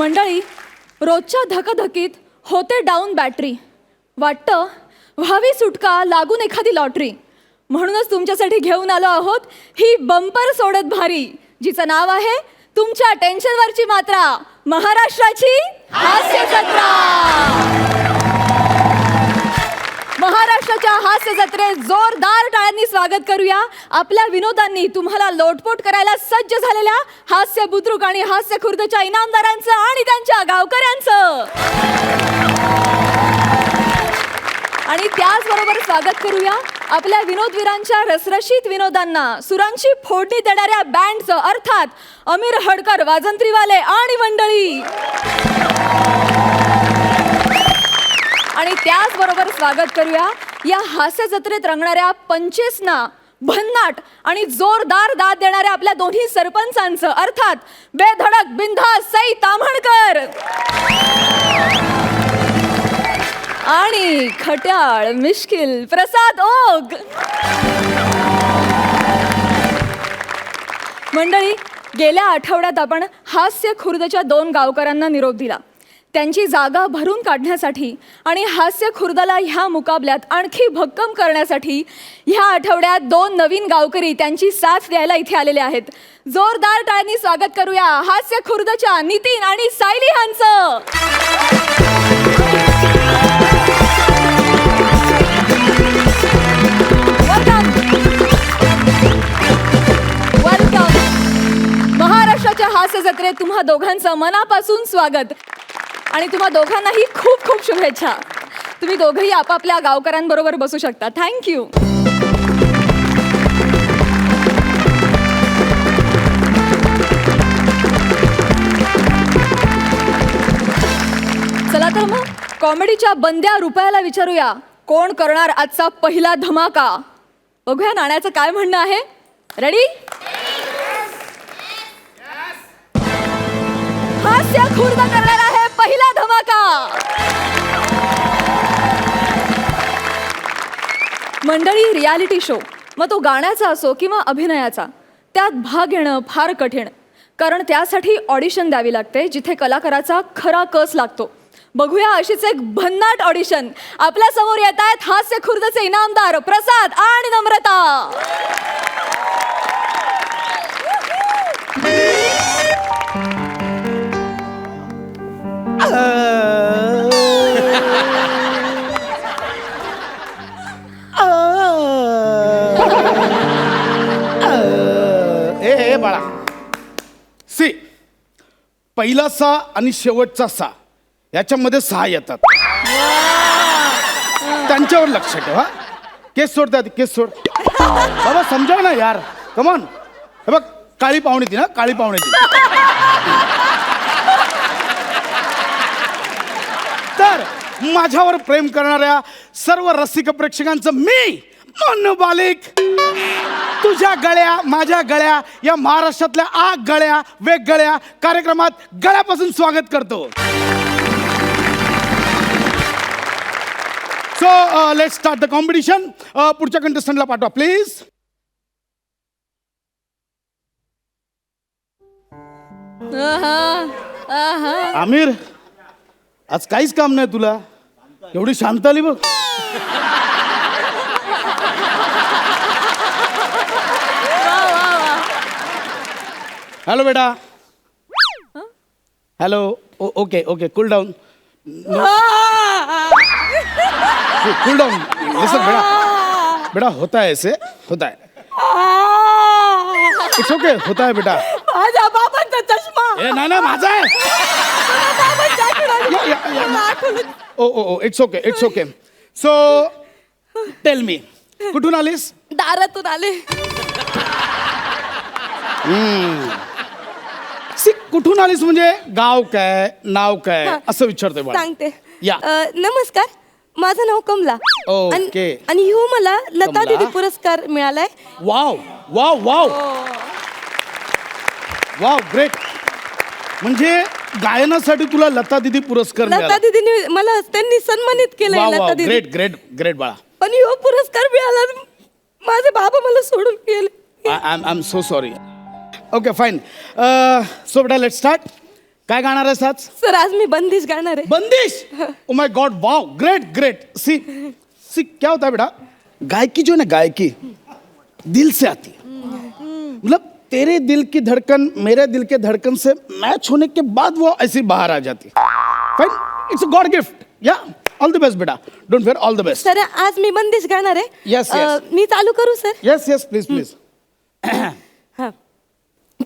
मंडळी, रोजच्या धकाधकीत होते डाऊन बॅटरी. वाटतं व्हावी सुटका, लागून एखादी लॉटरी. म्हणूनच तुमच्यासाठी घेऊन आलो आहोत ही बंपर सोडत भारी, जिचं नाव आहे तुमच्या टेन्शनवरची मात्रा, महाराष्ट्राची हास्य जत्रा. महाराष्ट्राच्या हास्य जत्रेत जोरदार टाळ्यांनी स्वागत करूया आपल्या विनोदांनी तुम्हाला लोटपोट करायला सज्ज झालेल्या हास्य बुद्रुक आणि हास्य खुर्दच्या इनामदारांचं आणि त्यांच्या गावकऱ्यांचं. आणि त्याचबरोबर स्वागत करूया आपल्या विनोदवीरांच्या रसरशीत विनोदांना, सुरांची फोडणी देणाऱ्या बँडचं, अर्थात अमीर हडकर वाजंत्रीवाले आणि मंडळी. आणि त्याचबरोबर स्वागत करूया या हास्य जत्रेत रंगणाऱ्या पंचेसना, भन्नाट आणि जोरदार दाद देणाऱ्या आपल्या दोन्ही सरपंचांचं, अर्थात बेधडक बिनधास्त सई ताम्हणकर आणि खट्याळ मिश्किल प्रसाद ओग. मंडळी, गेल्या आठवड्यात आपण हास्य खुर्दच्या 2 गावकऱ्यांना निरोप दिला. त्यांची जागा भरून काढण्यासाठी आणि हास्य खुर्दला ह्या मुकाबल्यात आणखी भक्कम करण्यासाठी ह्या आठवड्यात 2 नवीन गावकरी त्यांची साथ द्यायला इथे आलेले आहेत. जोरदार टाळ्यांनी स्वागत करूया हास्य खुर्दच्या नितीन आणि सायली यांचं. वेलकम. महाराष्ट्राच्या हास्य जत्रेत तुम्हा दोघांचं मनापासून स्वागत आणि तुम्हा दोघांनाही खूप खूप शुभेच्छा. तुम्ही दोघंही आपापल्या गावकऱ्यांबरोबर बसू शकता. थँक्यू. चला तर मग कॉमेडीच्या बंद्या रुपयाला विचारूया, कोण करणार आजचा पहिला धमाका. बघूया नाण्याचं काय म्हणणं आहे. रेडी? हास्य खुर्द करणार आहे पहिला धमाका. मंडळी, रियालिटी शो, मग तो गाण्याचा असो किंवा अभिनयाचा, त्यात भाग घेणं फार कठीण, कारण त्यासाठी ऑडिशन द्यावी लागते जिथे कलाकाराचा खरा कस लागतो. बघूया अशीच एक भन्नाट ऑडिशन. आपल्या समोर येत आहेत हास्य खुर्दचे इनामदार प्रसाद आणि नम्रता. ए बाळा, सी, पहिला सा आणि शेवटचा सा याच्यामध्ये 6 येतात. त्यांच्यावर लक्ष ठेव. हा, केस सोड, त्या केस सोड बाबा, समजाव ना यार, कमॉन. हे बघ, काळी पाहुणी ती ना, काळी पाहुणी ती. तर माझ्यावर प्रेम करणाऱ्या सर्व रसिक प्रेक्षकांचं मी मन बालिक तुझ्या गळ्या, माझ्या गळ्या, या महाराष्ट्रातल्या 8 गळ्या वेगगळ्या कार्यक्रमात गळ्यापासून स्वागत करतो. So let's start the competition. पुढच्या कंटेस्टंटला पाठवा प्लीज. आमिर, आज काहीच काम नाही तुला, एवढी शांत आली बघ. हॅलो बेटा. Hello. Okay okay, cool down. Cool down. Listen बेटा, बेटा होता है ऐसे, होता है. इट्स ओके, होता है बेटा. माझ्या बाबांचा चष्मा. ए ना ना, माझा आहे. Oh oh oh, it's okay, it's okay. So tell me, कुठून आलीस? दारातून आले. कुठून आलीस म्हणजे गाव काय, नाव काय, असं विचारतोय मला. सांगते. या. नमस्कार, माझं नाव कमला. ओके. आणि ह्यो मला लता कमला. दीदी पुरस्कार मिळालाय. Wow wow wow wow, great. म्हणजे गायनासाठी तुला लता दीदी पुरस्कार लता मिळाला. दीदीने मला त्यांनी सन्मानित केलंय. वाव लता वाव, दीदी. ग्रेट ग्रेट ग्रेट बाळा. पण ह्यो पुरस्कार मिळाला, माझे बाबा मला सोडून गेले. I am so sorry. Okay, fine. So, beta, let's start. काय गाणार आहेस आज? सर आज मी बंदिश गाणार आहे. बंदिश. Oh my god, wow, great great. See see क्या होता है बेटा, गायकी जो है ना, गायकी दिल से आती है. मतलब तेरे दिल की धड़कन मेरे दिल के धड़कन से मैच होने के बाद वो ऐसी बाहर आ जाती है. Fine, it's a God gift. या ऑल द बेस्ट बेटा, don't fair, all the best. Sir आज मी बंदिश गाणार आहे. Yes, yes. मी चालू करू sir? Yes yes, please please. हा,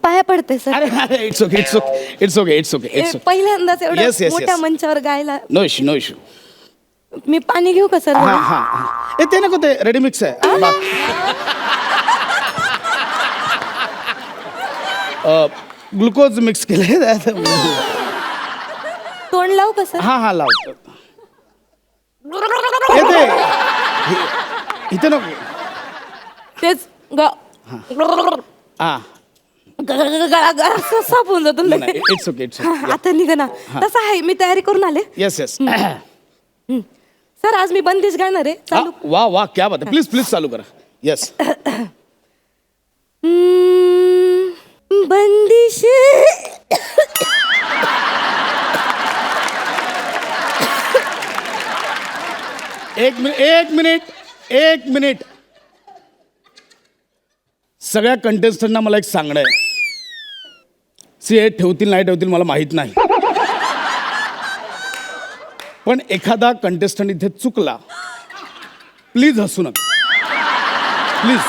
पाया पडते सर. अरे अरे, it's okay it's okay it's okay it's okay it's okay. पहिल्यांदाच Yes, एवढं yes, yes. मोठ्या मंचावर गायला. No issue no issue. मी पाणी घेऊ का सर? हाँ हाँ हाँ. ते नको, ते रेडी मिक्स आहे. ग्लुकोज मिक्स केले. तोंड लावू का सर? हा हा, लाव. येते इथे नको. तेच हा, गळा सापून जातो. It's okay it's okay. आता निघा ना. तसं आहे, मी तयारी करून आले. Yes yes. सर आज मी बंदिश गाणार आहे. चालू. वाह वाह, क्या बात है. प्लीज प्लीज चालू करा. यस. बंदिश. एक मिनिट एक मिनिट एक मिनिट. सगळ्या कंटेस्टंटना मला एक सांगणं आहे. सी, हे ठेवतील नाही ठेवतील मला माहित नाही, पण एखादा कंटेस्टंट इथे चुकला, प्लीज हसू नका. प्लीज.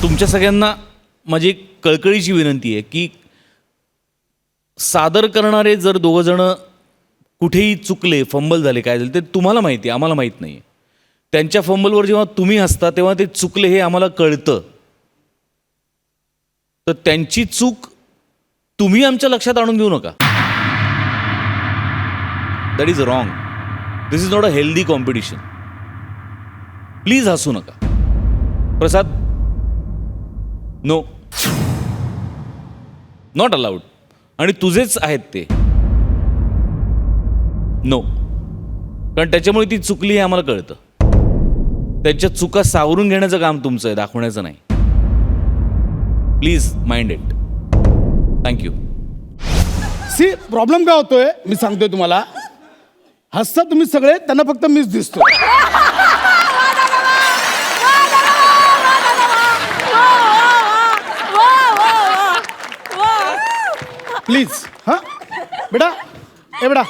तुमच्या सगळ्यांना माझी एक कळकळीची विनंती आहे की सादर करणारे जर दोघं जण कुठेही चुकले, फंबल झाले, काय झाले, ते तुम्हाला माहिती आहे, आम्हाला माहीत नाही. त्यांच्या फंबलवर जेव्हा तुम्ही हसता तेव्हा ते चुकले हे आम्हाला कळतं. तर त्यांची चूक तुम्ही आमच्या लक्षात आणून देऊ नका. That is wrong. This is not a healthy competition. Please हसू नका. प्रसाद, नो, नॉट अलाउड. आणि तुझेच आहेत ते. नो, कारण त्याच्यामुळे ती चुकली हे आम्हाला कळतं. त्यांच्या चुका सावरून घेण्याचं काम तुमचं आहे, दाखवण्याचं नाही. Please mind it. Thank you. See, problem काय होतोय मी सांगतोय तुम्हाला. हसता तुम्ही सगळे, त्यांना फक्त मीच दिसतो. प्लीज. हाँ बेटा, ए बेटा,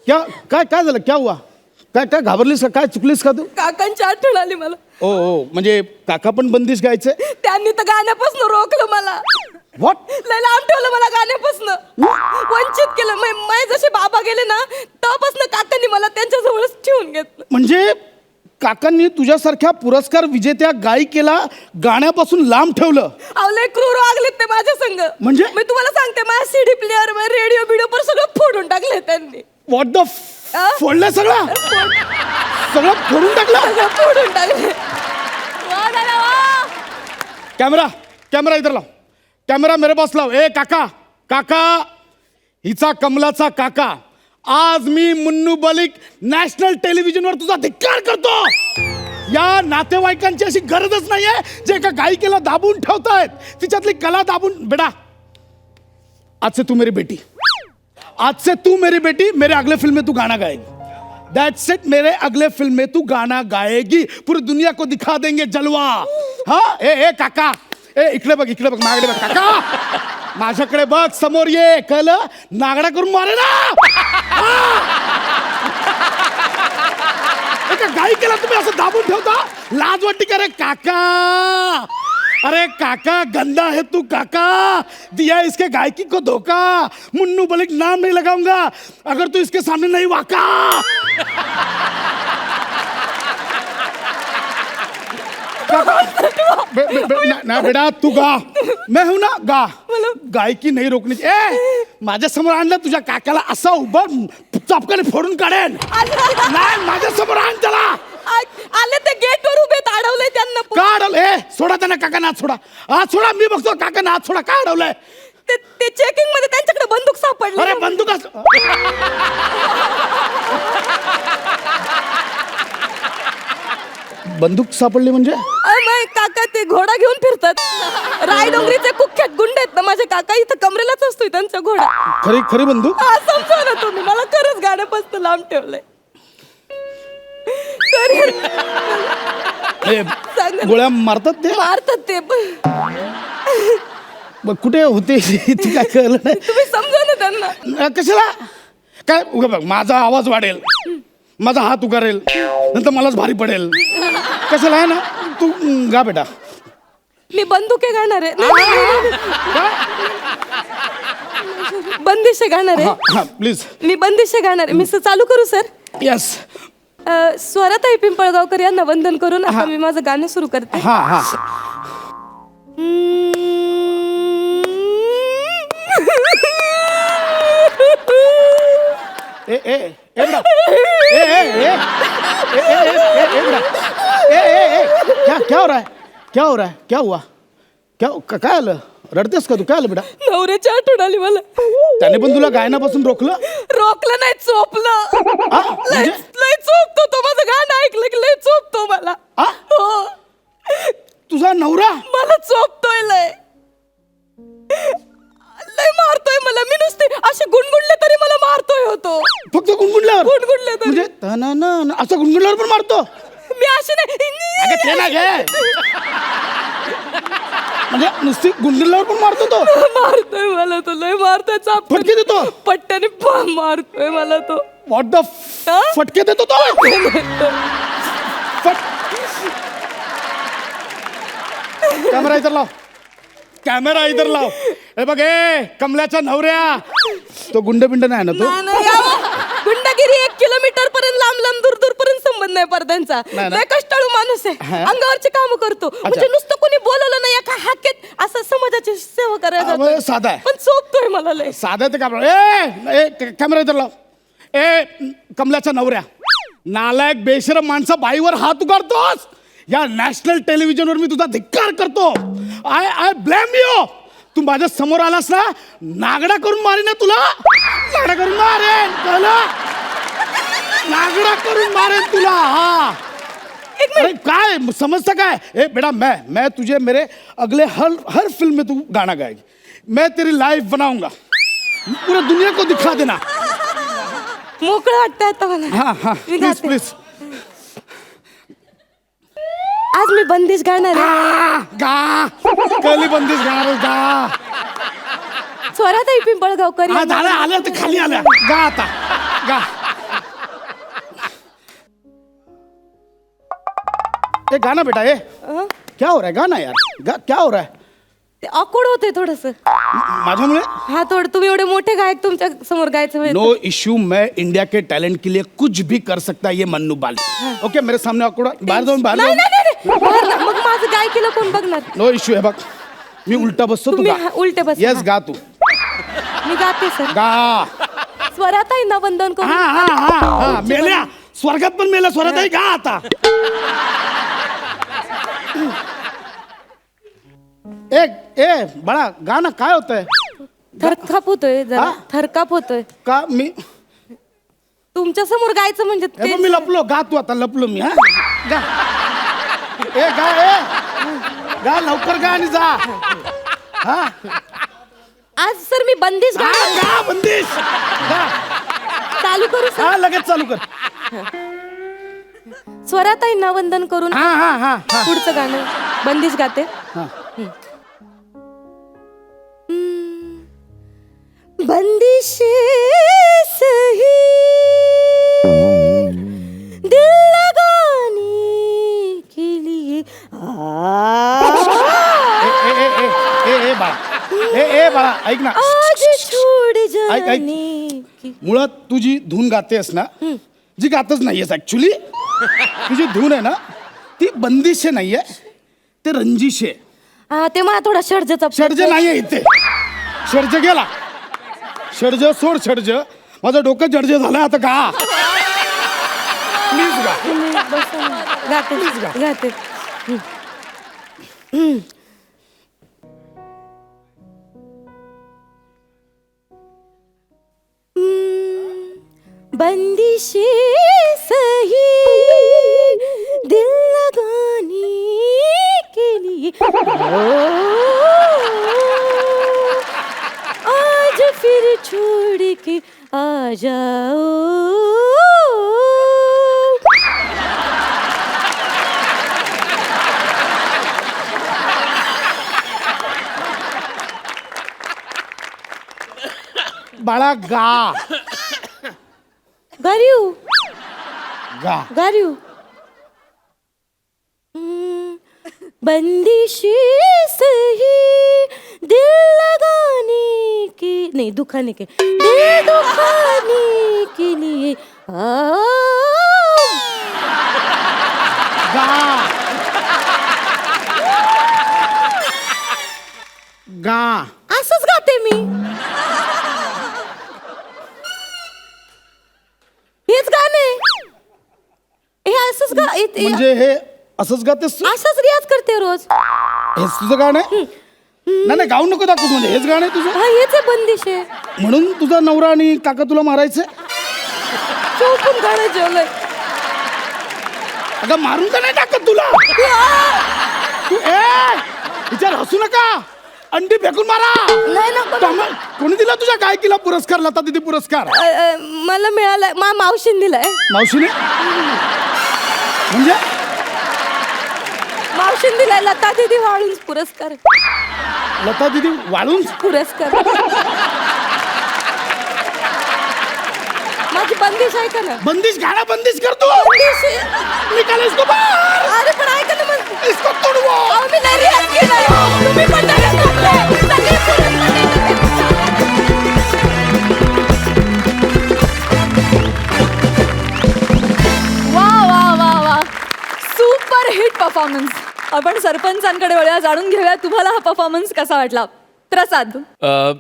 क्या काय काय झालं, क्या हुआ, काय काय घाबरलीस का, काय चुकलीस का तू? काकांची आठवण आली मला. ओ ओ, म्हणजे काका पण बंदिश गायचे? त्यांनी तर गाण्यापासून रोखलं मला. व्हॉट? लय लांब ठेवलं मला गाण्यापासून. वंचित केलं. माझे जसे बाबा गेले ना, तेव्हापासून काकांनी मला त्यांच्या जवळच ठेवून घेतलं. म्हणजे काकांनी तुझ्यासारख्या पुरस्कार विजेत्या गायिकेला गाण्यापासून लांब ठेवलं? लय क्रूर वागलेत ते माझ्या संग. म्हणजे? मी तुम्हाला सांगते, माझ्या सीडी प्लेअर, रेडिओ बिडिओ पर सगळं फोडून टाकले त्यांनी. व्हॉट द फोडलं सगळं? सगळं फोडून टाकलं? सगळं फोडून टाकले. कॅमेरा कॅमेरा इधर लाव. कॅमेरा मेरे पास लाव. ए काका, काका, हिचा कमलाचा काका, आज मी मुन्नू मलिक नॅशनल टेलिव्हिजनवर तुझा धिक्कार करतो. या नातेवाईकांची अशी गरजच नाहीये जे एका गायिकेला दाबून ठेवतायत, तिच्यातली कला दाबून. बेटा, आज से तू मेरी बेटी, आज से तू मेरी बेटी, मेरे अगले फिल्म में तू गाना गाएगी. That's it. मेरे अगले फिल्म में तू गाना गाएगी, पूरी दुनिया को दिखा देंगे जलवा. हाँ, ए काका, ए इकडे बघ, इकडे बघ, माझ्याकडे बघ काका, माझ्याकडे बघ, समोर ये. कळलं? नागडा करून मारे ना. एका गायिकेला तुम्ही असं दाबून ठेवता, लाज वाटते का रे काका? अरे काका, गंदा है तू काका, दिया इसके गायकी को धोखा. मुन्नू मलिक नाम नहीं लगाऊंगा अगर तू इसके सामने नहीं वाका. ना बेटा, तू गा, मैं हूं ना, गा. गायकी नाही रोखणी. ए, माझ्या समोर आणलं तुझ्या काकाला, असा उभं चापकाने फोडून काढेन. नाही, माझ्या समोर आण त्याला. आले ते गेटवर उभे, अडवलंय त्यांना. का अडवलं? ए, सोडा त्यांना, काका नाच सोडा. हा सोडा, मी बघतो. काका नाच सोडा. का अडवलंय? ते चेकिंग मध्ये त्यांच्याकडे बंदूक सापडली. अरे बंदूक बंदूक सापडली म्हणजे नाही काका ते घोडा घेऊन फिरतात. रायडोंगरीचे कुख्यात गुंड आहेत ना माझे काका, इथं कमरेलाच असतोय त्यांचा घोडा. खरी खरी बंदूक हा, समजा ना तुम्ही, मला खरंच गाण्यापासून लांब ठेवलंय. हे, सांगा. गोळ्या मारतात ते मारतात ते पण. मग कुठे होते ते काय कळलं नाही. तुम्ही समजा ना त्यांना. कशाला काय उगा बघ, माझा आवाज वाढेल, माझा हात उगारेल, नंतर मलाच भारी पडेल. कशाला आहे ना, तू गा बेटा. मी बंदुके गाणार आहे. काय? बंदिशे गाणार हा आहे. हा प्लीज. मी बंदिशे गाणार आहे. मी चालू करू सर? यस. स्वराताई पिंपळगावकर यांना वंदन करून आता मी माझं गाणं सुरू करते. हा हा. ए ए ए बेटा. ए ए ए ए ए ए ए बेटा. ए ए ए क्या क्या हो रहा है, क्या हो रहा है, क्या हुआ, क्या काय आलं, रडतेस का तू, काय आलं बेटा? नवऱ्याची आठवण आली मला. त्याने पण तुला गायनापासून रोखलं? रोखलं नाही, चोपलं. हा? लय म्हणजे? लय चोपतो तो, माझं गाणं ऐकलं की लय चोपतो मला. हा? हो, तुझा नवरा? मला चोपतोय लय. लय मारतोय मला. मी नुसते असे गुणगुणले तरी मला मारतोय होतो. फक्त गुणगुणल्यावर? गुणगुणले तरी म्हणजे तननन असं गुणगुणल्यावर पण मारतो? मी असे नाही. अगं ते ना घे. म्हणजे नुसती गुणगुणल्यावर पण मारतो तो? मारतोय मला तो, लय मारतोय. चापटून फटके देतो? पट्ट्याने मारतोय मला तो. व्हॉट द हा? फटके देतो तो? कॅमेरा इधर लाव, कॅमेरा इधर लाव. हे बघ, हे कमल्याच्या नवऱ्या, तो गुंड बिंड नाही ना तो? नाही, नाही, अहो, गुंडगिरी 1 किलोमीटर पर्यंत लांब लांब दूर दूर पर्यंत संबंध नाही परदांचा. नाही ना? लय कष्टाळू माणूस आहे. हा? अंगावरचे काम करतो. म्हणजे नुसतं कोणी बोलवलं नाही एका हाकेत असं समाजाची सेवा करायला हा, जातो. साधा आहे. पण चोपतोय मला लय. साधा ते काम. ए कॅमेरा इधर लाव. ए कमल्याच्या नवऱ्या, नालायक बेशरम माणसा, बाईवर हात उगारतोस. या नॅशनल टेलिव्हिजनवर मी तुझा धिक्कार करतो. I blame you. तू माझ्या समोर आलास ना, नागडा करून मारेन ना तुला. नागडा करून मारेन, कळलं? नागडा करून मारेन तुला. हा, अरे काय समझता काय? ए बेटा, मैं तुझे मेरे अगले हर फिल्म में तू गाना गाएगी. मैं तेरी लाइफ बनाऊंगा, पूरा दुनिया को दिखा देना. मोकळं वाटतंय आता मला. हाँ हाँ मी प्लीज गाते. प्लीज. आज मी बंदिश गाणार आहे. गा कली बंदिश गाणार, गा. स्वराताई पिंपळगावकर हा यांना- झालं, आलं तर खाली आल्या. गा आता, गा. ए गाना बेटा, ए हं? क्या हो रहा है, गाना यार, गा. क्या हो रहा है? ते ऑकवर्ड होते थोडस. माझ्यामुळे? हा, थोडं तुम्ही एवढे मोठे गायक तुमच्या समोर गायचं म्हणजे. नो इश्यू, मैं इंडिया के टैलेंट के लिए कुछ भी कर सकता है ये मन्नू बाल. ओके, मेरे सामने आकडा, बाहेर जाऊन बाहेर नाही जाऊन. नाही नाही, बाहेर ना. मग माझं गायकीला कोण बघणार? No issue. हे बघ, मी उलटा बसतो, तू तुम्ही गा. उलटे बसा. येस, गा तू, मी गाते सर. गा. स्वराताईंना वंदन करून. हा हा हा हा. मेल्या स्वर्गात पण मेल्या स्वरात आहे. गा आता. ए बाळा, गा ना. काय होतंय? थरकाप होतोय जरा. हा? थरकाप होतोय. का मी तुमच्या समोर गायचं म्हणजे हे बघ, ते- मी लपलो. गा तू आता, लपलो मी. हा गा. ए गा, गा लवकर, गा आणि जा. हा आज सर मी बंदिश हा, गाणार. गा बंदिश. गा. चालू करू सर? हा लगेच चालू कर. स्वराताईंना वंदन करून हा हा हा हा. पुढचं गाणं बंदिश गाते. हा. बंदिशे सही दिल लगाने के लिए ए बाळा, ए बाळा, ऐक ना. आज छोड़ ऐक. जाने की. मुळात तू जी धून गातेस ना, जी गातच नाहीयेस ऍक्च्युली, तुझी धून आहे ना, ती बंदिशे नाहीये, ते रंजिशे. हा, ते मला थोडा षडजचा षडज नाहीये इथे. षडज गेला. षडज सोड, षडज. माझं डोकं जडज झालं आता. गा प्लीज, गा. गाते गाते. बंदिशे सही दिल लगा छोड़ के आ जाओ. बाळा गा गारियो गा. गारियो. बंदिशी सही दिल लगाने के नहीं दुखाने के दिल दुखाने के लिए गा गा. असंच गाते मी. हेच गाणे हे असंच म्हणजे हे असंच गातेस तू? असंच रियाज करते रोज. हेच तुझं गाणं आहे? नाही नाही गाऊ नको दाखवूस, म्हणजे हेच गाणं आहे तुझं. हा हेच आहे बंदिश आहे. म्हणून तुझा नवरा आणि काका तुला मारायचे? चौकून गाणं जेवलंय. अगं मारून का नाही टाकत तुला? तू विचार हसू नका, अंडी फेकून मारा. नाही ना कोणी दिला तुझ्या गायकीला पुरस्कार, लता दीदी पुरस्कार? मला मिळालाय मावशीने दिलाय. मावशीने म्हणजे मावशीने दिलाय लता दीदी वाळून पुरस्कार. लता दीदी वाळून पुरस्कार. माझी बंदिश आहे का ना. बंदिश गाणं बंदिश करतो. बंदिश निकाल इसको बाहर. अरे पण ऐका ना मग इसको तोडवो. अहो, मी नाही रियाज केलाय. तुम्ही पण नाही घातलंय. सगळे पुरस्कार नाही घातले. वा वा वा वा, सुपर हिट परफॉर्मन्स. आपण सरपंचांकडे वळूया, जाणून घेऊया तुम्हाला हा परफॉर्मन्स कसा वाटला. प्रसाद.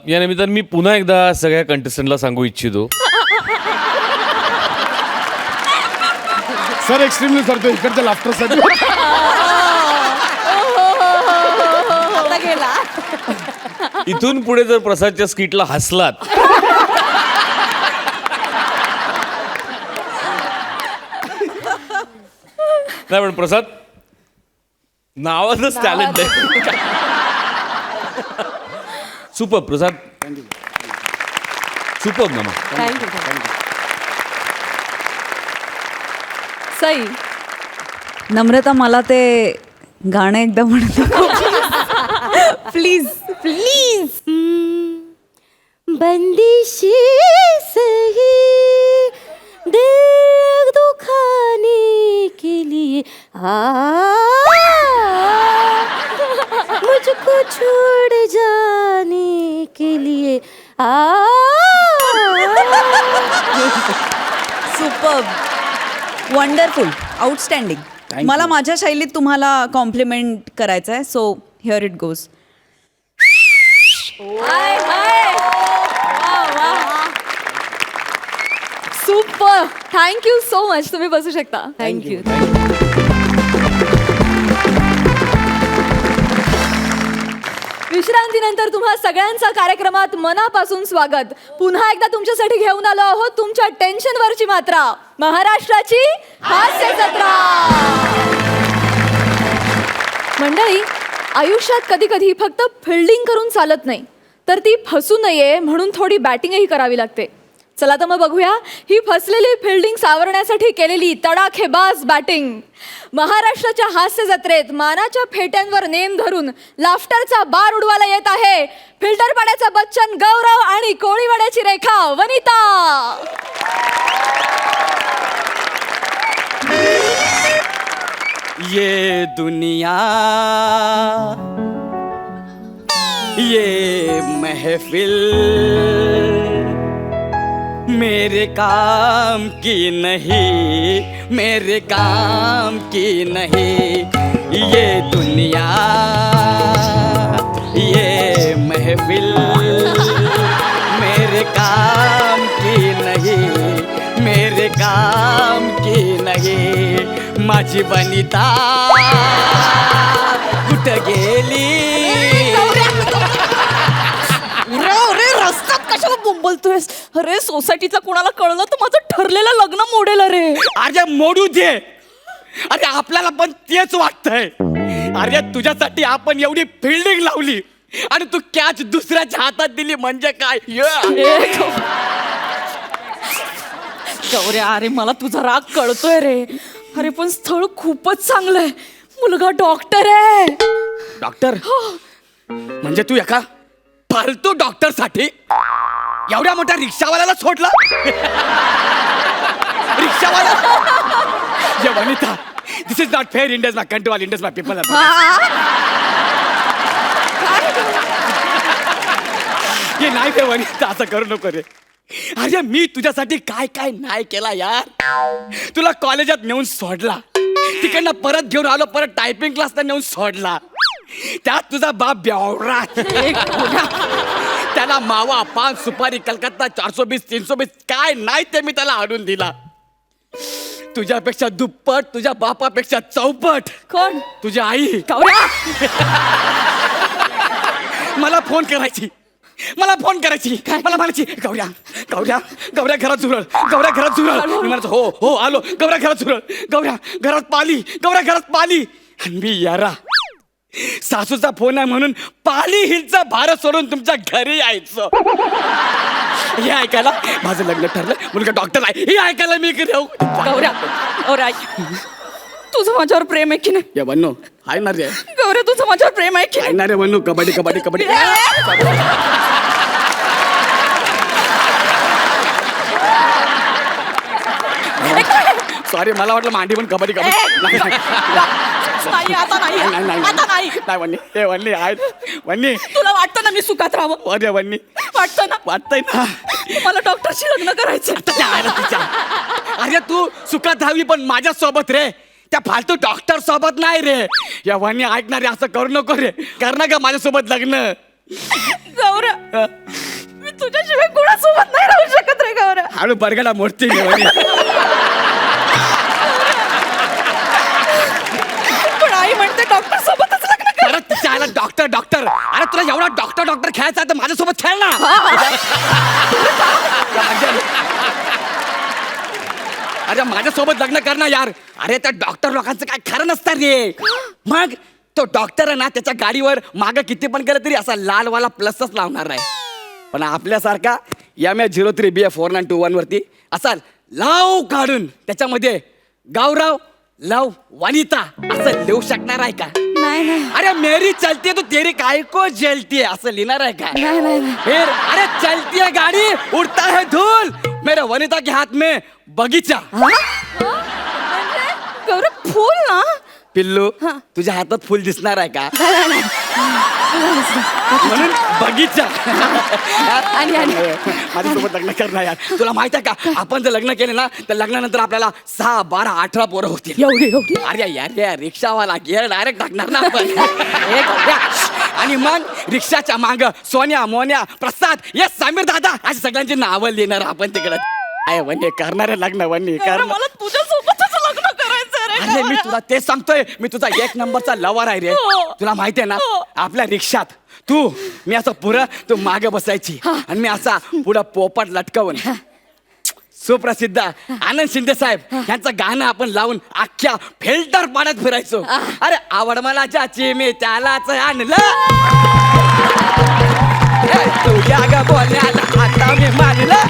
या निमित्तानं मी पुन्हा एकदा सगळ्या कंटेस्टंटला सांगू इच्छितो, सर एक्स्ट्रीमली करतो इकडच्या लाफ्टरसाठी. आता गेला. इथून पुढे जर प्रसादच्या स्किटला हसलात नाही, पण प्रसाद नावाचंच टॅलेंट आहे. सुपर प्रसाद, सुपर ना. थँक्यू. सई. नम्रता, मला ते गाणं एकदा म्हणतो प्लीज प्लीज. बंदिशी सही दिल दुखाने के लिए मुझको छोड़ जाने के लिए सुपर, वंडरफुल, आउटस्टँडिंग. मला माझ्या शैलीत तुम्हाला कॉम्प्लिमेंट करायचं आहे, so here it goes. Super, thank you so much. तुम्ही बसू शकता. थँक्यू. विश्रांतीनंतर तुम्हा सगळ्यांचा कार्यक्रमात मनापासून स्वागत. पुन्हा एकदा तुमच्यासाठी घेऊन आलो आहोत तुमच्या टेन्शनवरची मात्रा, महाराष्ट्राची हास्य जत्रा. मंडळी, आयुष्यात कधी कधी फक्त फिल्डिंग करून चालत नाही, तर ती फसू नये म्हणून थोडी बॅटिंगही करावी लागते. चला तर मग बघूया ही फसलेली फिल्डिंग सावरण्यासाठी केलेली तडाखेबाज बॅटिंग. महाराष्ट्राच्या हास्य जत्रेत मानाच्या फेट्यांवर नेम धरून लाफ्टरचा बार उडवायला येत आहे फिल्टर पाड्याचा बच्चन गौरव आणि कोळीवाड्याची रेखा वनिता. ये दुनिया, ये महफिल मेरे काम की नहीं, मेरे काम की नहीं. ये दुनिया, ये महफिल मेरे काम की नहीं, मेरे काम की नहीं. माझी वनिता कुठं गेली? अरे रस्त्यात कशाला बोंबलतोयस? अरे सोसायटीतला कोणाला कळलं तर माझं ठरलेलं लग्न मोडेल. अरे अरे मोडू दे. अरे आपल्याला पण तेच वाटतंय. अरे तुझ्यासाठी आपण एवढी फिल्डिंग लावली, आणि तू कॅच दुसऱ्याच्या हातात दिली म्हणजे काय गौऱ्या, अरे मला तुझा राग कळतोय रे. अरे पण स्थळ खूपच चांगलंय. मुलगा डॉक्टर आहे. डॉक्टर म्हणजे तू एका फालतू डॉक्टर साठी एवढ्या मोठ्या रिक्षावाल्याला सोडला. रिक्षावाला ये Vanita, this is not fair. India is my country, all India is my people. हे नाही रे वनिता, असं करू नको रे. अरे मी तुझ्यासाठी काय काय नाही केला यार. तुला कॉलेजात नेऊन सोडला, तिकडनं परत घेऊन आलो, परत टायपिंग क्लासला नेऊन सोडला. त्यात तुझा बाप बेवडा. त्याला मावा, पान, सुपारी, कलकत्ता, 420, 320 काय नाही ते मी त्याला आणून दिला. तुझ्यापेक्षा दुप्पट, तुझ्या बापापेक्षा चौपट. कोण? तुझी आई. गौऱ्या, मला फोन करायची, मला फोन करायची, मला म्हणायची गौऱ्या गौऱ्या गौऱ्या घरात झुरळ, गौऱ्या घरात झुरळ. मी म्हणायचो हो हो आलो. गौऱ्या घरात झुरळ, गौऱ्या घरात पाली, गौऱ्या घरात पाली. आणि मी यारा सासूचा फोन आहे म्हणून पाली हिलचा भारत सोडून तुमच्या घरी यायचं. हे ऐकायला माझं लग्न ठरलं, मुलगा डॉक्टर आहे, हे ऐकायला मी इकडे येऊ. गौऱ्या, गौऱ्या ऐक. तुझं माझ्यावर प्रेम आहे की नाही? या वन्नू आहे ना रे, गौऱ्या, तुझं माझ्यावर प्रेम आहे की आहे नाही? ना रे वन्नू. कबड्डी कबड्डी कबड्डी. सॉरी, मला वाटलं मांडी पण कबड्डी कबड्डी. नाही, नाही. नाही, आता नाही, नाही, नाही, आता नाही. नाही वन्नी, हे वन्नी आहे वन्नी. तुला वाटतं ना मी सुखात राहावं? अरे वन्नी वाटतं ना? वाटतंय ना. मला डॉक्टरशी लग्न करायचं. अरे तू सुखात राहावी पण माझ्या सोबत रे, त्या फालतू डॉक्टर सोबत नाही रे. या वन्नी ऐकणार रे, असं करू नको रे. करणार का माझ्यासोबत लग्न? गौऱ्या, मी तुझ्याशिवाय कोणासोबत नाही राहू शकत रे गौऱ्या. हळू बरगडा मोडते मी वन्नी. पण आई म्हणते डॉक्टर सोबतच लग्न कर. परत तिच्या आला डॉक्टर डॉक्टर. अरे तुला एवढा डॉक्टर डॉक्टर खेळायचा आहे तर माझ्यासोबत खेळ ना. अरे माझ्यासोबत लग्न करणार यार. अरे त्या डॉक्टर लोकांचं काय खरं नसतं रे. मग तो डॉक्टर आहे ना, त्याच्या गाडीवर मागं किती पण केलं तरी असा लालवाला प्लसच लावणार आहे. पण आपल्यासारखा MA03BF4921 वरती असा लाव काढून त्याच्यामध्ये गावराव लव वनिता असं लिहू शकणार आहे का? नाही नाही अरे मेरी चलती है तो तेरी काय को जलती है असं लिहिणार आहे का? नाही नाही. फिर अरे चलती है गाड़ी उड़ता है धूल मेरे वनिता के हाथ में बगीचा. गौरव, फुल ना? पिल्लू तुझ्या हातात फुल दिसणार आहे का? म्हणून बगीचा. माझ्यासोबत लग्न करणार यार. तुला माहित आहे का, आपण जर लग्न केलं ना तर लग्नानंतर आपल्याला 6, 12, 18 पोरं होतील. एवढी एवढी? अरे यार या रिक्षावाला गिअर डायरेक्ट टाकणार ना आपण. आणि मग रिक्षाच्या माग सोन्या, मोन्या, प्रसाद, ये समीर दादा अशी सगळ्यांची नावं लिहिणार आपण तिकडे. काय वन्य करणार आहे लग्न वन्य गौरव, करणार. मला तुझ्यासोबतच लग्न करायचं रे. अरे मी तुला तेच सांगतोय, मी तुझा 1 नंबरचा लवर आहे रे. हो. तुला माहितीये ना, हो. आपल्या रिक्षात मी असं पुढं तू मागे बसायची आणि मी असा पुढं पोपट लटकवून सुप्रसिद्ध आनंद शिंदे साहेब यांचं गाणं आपण लावून अख्ख्या फिल्टर पाण्यात फिरायचो. अरे आवड मला ज्याची मी त्यालाच आणलं. ए, तुझ्या ग बोलण्याला आता मी मानलं.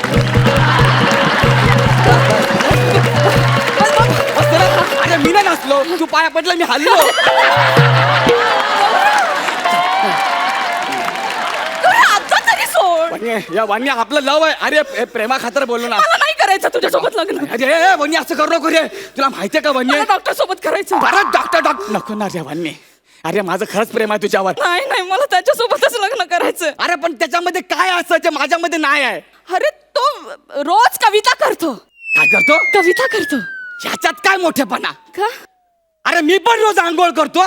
अरे मी नाही नसलो, तू पाया पडलं मी हल्लो. आता तरी सोड. या वाणी आपलं लव आहे. अरे प्रेमा खातर बोललो ना. मला नाही करायचं तुझ्यासोबत लग्न. अरे वन्य असं करू नको रे. तुला माहितीये का वन्य मला डॉक्टर सोबत करायचं. परत डॉक्टर नको ना रे वन्य. अरे माझं खरंच प्रेम आहे तुझ्यावर. नाही नाही, मला त्याच्यासोबतच लग्न करायचं. अरे पण त्याच्यामध्ये काय असं जे माझ्यामध्ये नाही आहे? अरे तो रोज कविता करतो. काय करतो? कविता करतो. ह्याच्यात काय मोठेपणा? का? अरे मी पण रोज आंघोळ करतो.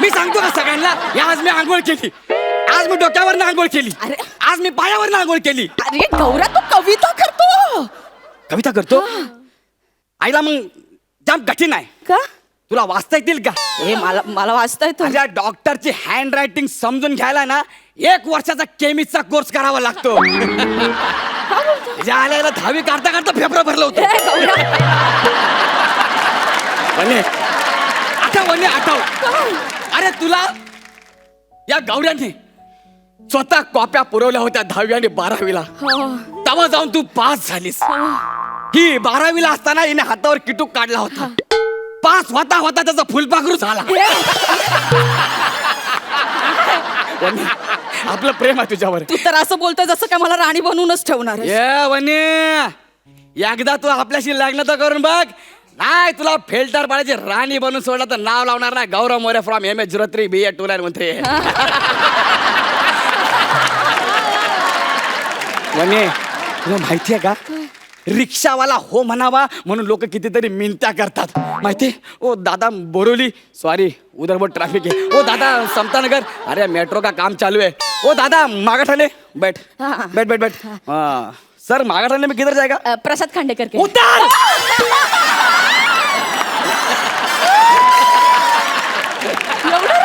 मी सांगतो का सगळ्यांना, आज मी आंघोळ केली, आज मी डोक्यावर आंघोळ केली, अरे. आज मी पायावर आंघोळ केली. अरे गौरा, तो कविता करतो. कविता करतो? आईला मग जाम कठीण आहे. का? तुला वाचता येतील का? हे मला वाचता येतं. माझ्या डॉक्टरची हँड रायटिंग समजून घ्यायला ना 1 वर्षाचा केमिस्टचा कोर्स करावा लागतो. आल्याला 10वी काढता काढता फेफरं भरलं होतं. हे गौरा. वने आठव वने आठव. अरे तुला या गौऱ्याने स्वतः कॉप्या पुरवल्या होत्या 10वी आणि 12वीला. तेव्हा जाऊन तू पास झालीस. ही 12वीला असताना हिने हातावर किटूक काढला होता. पास होता होता त्याचा फुलपाखरू झाला. वनी, आपलं प्रेम आहे तुझ्यावर. तू तर असं बोलतोय जसं काय मला राणी बनवूनच ठेवणार आहे. ये वनी, एकदा तू आपल्याशी लग्न तर करून बघ. नाही तुला फिल्टर पाण्याची राणी बनून सोडला तर नाव लावणार नाही. गौरव मोरे फ्रॉम MS03 BA 29 म्हणते. वने तुला माहितीये का, रिक्षावाला हो म्हणावा म्हणून लोक कितीतरी मिनत्या करतात माहिती. ओ दादा बोरोली, सॉरी उधर बहुत ट्रैफिक है. ओ दादा समतानगर, अरे मेट्रो का काम चालू है. ओ दादा मागाठाणे, बैठ बैठ बैठ बैठ. हाँ सर, मागाठाणे में किधर जाएगा? प्रसाद खांडेकर के. उतर.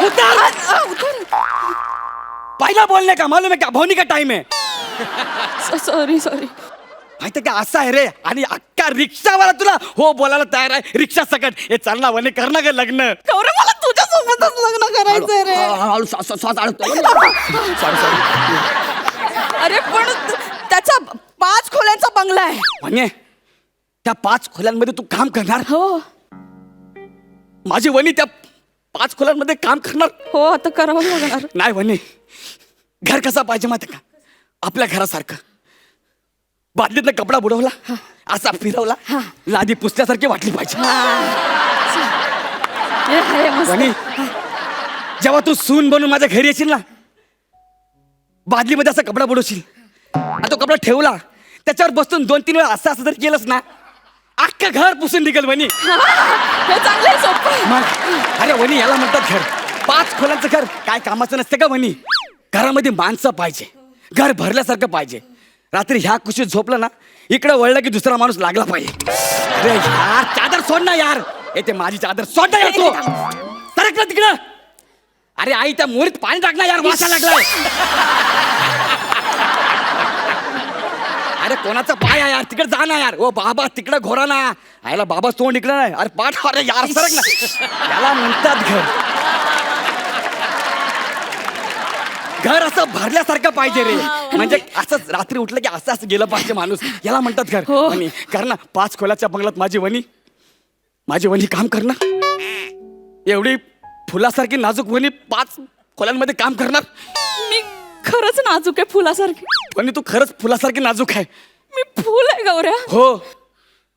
उतर. पहिला बोलने का मालूम है क्या, भवनी का टाइम है. Sorry sorry. माहिती का, असं आहे रे. आणि अख्खा रिक्षावाला तुला हो बोलायला तयार आहे. रिक्षा सकट हे चाल ना वने, कर ना ग लग्न. गौरव मला तुझ्या सोबतच लग्न करायचंय रे. Sorry sorry. अरे पण त्याचा 5 खोल्यांचा बंगला आहे. म्हणजे त्या 5 खोल्यांमध्ये तू काम करणार? हो माझी वनी त्या 5 खोल्यांमध्ये काम करणार? हो, आता करावं लागणार. नाही वनी, घर कसा पाहिजे माहिती का, आपल्या घरासारखं. बादलीतनं कपडा बुडवला, असा फिरवला, लादी पुसल्यासारखी वाटली पाहिजे. हे मस्त. वनी, जेव्हा तू सून बनून माझ्या घरी येशील ना, बादलीमध्ये असा कपडा बुडवशील, आणि तो कपडा ठेवला, त्याच्यावर बसून 2-3 वेळा असं जर केलंस ना, अख्खं घर पुसून निघेल वनी. हे चांगलं आहे, सोपं. मग अरे वनी, याला म्हणतात घर. 5 खोल्यांचं घर काय कामाचं नसते का वनी. घरामध्ये माणसं पाहिजे, घर भरल्यासारखं पाहिजे. रात्री ह्या कुशीत झोपलं ना, इकडे वळलं की दुसरा माणूस लागला पाहिजे. अरे यार, चादर सोड ना यार. येते माझी चादर सोड ना यार तू. सरक ना तिकडं. अरे आई, त्या मोरीत पाणी टाक ना यार, वासा लागलाय. अरे कोणाचा पाय आहे यार, तिकडे जा ना यार. ओ बाबा, तिकडे घोरा ना. आयला बाबा तोंड इकडे नाही. अरे पाठ, अरे यार सरक ना. याला म्हणतात घर. घर असं भरल्यासारखं पाहिजे रे. म्हणजे असं रात्री उठलं की असं असं गेलं पाहिजे माणूस. याला म्हणतात घर. वनी कर ना, 5 खोल्याच्या बंगल्यात माझी वनी काम करणार. एवढी फुलासारखी नाजूक वनी 5 खोल्यांमध्ये काम करणार. मी खरंच नाजूक आहे फुलासारखी. वनी तू खरंच फुलासारखी नाजूक आहे. मी फुल आहे गौऱ्या. हो,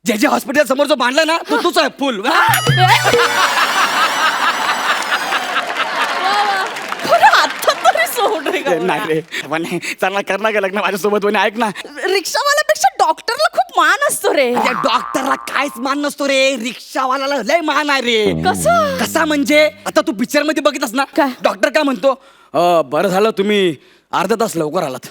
जे हॉस्पिटल समोर जो बांधलाय ना, तो तूच आहे फुल. आता तरी सोड रे गौऱ्या. नाही रे वनी, चला कर ना ग लग्न माझ्यासोबत. वनी ऐक ना, रिक्षावाल्यापेक्षा डॉक्टरला खूप मान असतो रे. त्या डॉक्टरला काहीच मान नसतो रे, रिक्षावाल्याला लय मान आहे रे. कसं? कसा म्हणजे, आता तू पिक्चर मध्ये बघितस ना, काय? डॉक्टर काय म्हणतो, बरं झालं तुम्ही अर्धा तास लवकर आलात.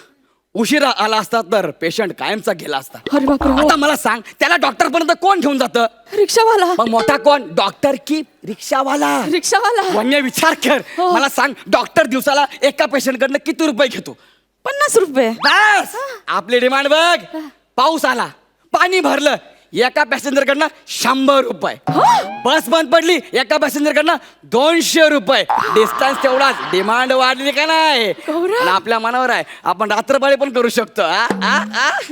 उशिरा आला असता तर पेशंट कायमचा गेला असता. अरे बापरे, हो. आता मला सांग, त्याला डॉक्टर पर्यंत कोण घेऊन जातं? रिक्षावाला. मग मोठा कोण, डॉक्टर की रिक्षावाला? रिक्षावाला. वन्य विचार कर. हो. मला सांग, डॉक्टर दिवसाला एका पेशंट कडनं किती रुपये घेतो? 50 रुपये. बस आपली डिमांड बघ. पाऊस आला, पाणी भरलं, एका पॅसेंजर कडनं 100 रुपये. बस बंद पडली, एका पॅसेंजर कडनं 200 रुपये. डिस्टन्स तेवढाच, डिमांड वाढली का नाही? गौरव. आणि आपल्या मनावर आहे, आपण रात्रपाळी पण करू शकतो.